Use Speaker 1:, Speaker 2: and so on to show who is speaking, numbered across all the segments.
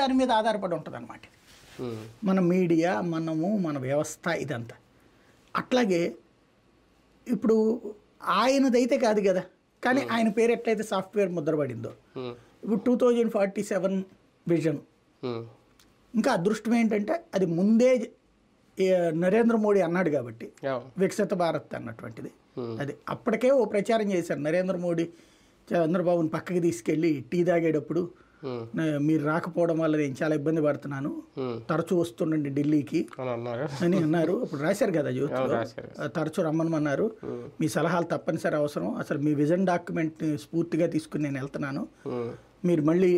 Speaker 1: దాని మీద ఆధారపడి ఉంటుంది అనమాట. మన మీడియా, మన వ్యవస్థ ఇదంతా. అట్లాగే ఇప్పుడు ఆయనదైతే కాదు కదా, కానీ ఆయన పేరు ఎట్లయితే సాఫ్ట్వేర్ ముద్రపడిందో, ఇప్పుడు 2047 విజన్. ఇంకా అదృష్టం ఏంటంటే అది ముందే నరేంద్ర మోడీ అన్నాడు కాబట్టి వికసిత భారత్ అన్నటువంటిది. అది అప్పటికే ఓ ప్రచారం చేశారు. నరేంద్ర మోడీ చంద్రబాబుని పక్కకి తీసుకెళ్ళి టీ తాగేటప్పుడు, మీరు రాకపోవడం వల్ల నేను చాలా ఇబ్బంది పడుతున్నాను, తరచూ వస్తుండండి ఢిల్లీకి అని అన్నారు. అప్పుడు రాశారు కదా జ్యోతిలో, తరచూ రమ్మనమన్నారు, మీ సలహాలు తప్పనిసరి అవసరం, అసలు మీ విజన్ డాక్యుమెంట్ని స్ఫూర్తిగా తీసుకుని నేను వెళ్తున్నాను, మీరు మళ్ళీ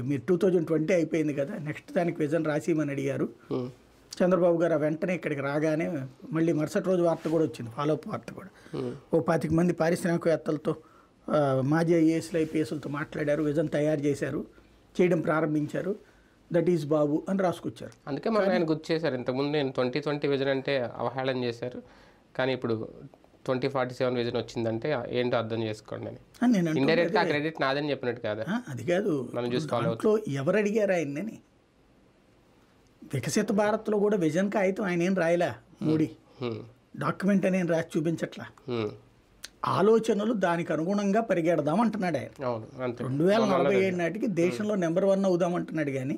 Speaker 1: మీరు 2020 అయిపోయింది కదా, నెక్స్ట్ దానికి విజన్ రాసిమని అడిగారు. చంద్రబాబు గారు వెంటనే ఇక్కడికి రాగానే మళ్ళీ మరుసటి రోజు వార్త కూడా వచ్చింది, ఫాలోఅప్ వార్త కూడా. ఓ 25 మంది పారిశ్రామికవేత్తలతో, మాజీ ఐఏఎస్లు ఐపీఎస్లతో మాట్లాడారు, విజన్ తయారు చేశారు, చేయడం ప్రారంభించారు, దట్ ఈజ్ బాబు అని రాసుకొచ్చారు.
Speaker 2: అందుకే మనం ఆయన గుర్తు చేశారు. ఇంతకుముందు నేను 2020 విజన్ అంటే అవహేళన చేశారు, కానీ ఇప్పుడు 2047 విజన్ వచ్చిందంటే ఏంటో అర్థం చేసుకోండి అని. ఇండైరెక్ట్ ఆ క్రెడిట్ నాదని చెప్పినట్టు కాదా?
Speaker 1: అది కాదు,
Speaker 2: మనం చూసి ఫాలో
Speaker 1: దాంట్లో ఎవరు అడిగారు ఆయన్ని? వికసిత భారత్లో కూడా విజన్ కాగితం ఆయన ఏం రాయలా, మోడీ డాక్యుమెంట్ అని రాసి చూపించట్లా. ఆలోచనలు దానికి అనుగుణంగా పరిగెడదాం అంటున్నాడు ఆయన. 2047 నాటికి దేశంలో నెంబర్ 1 అవుదాం అంటున్నాడు కానీ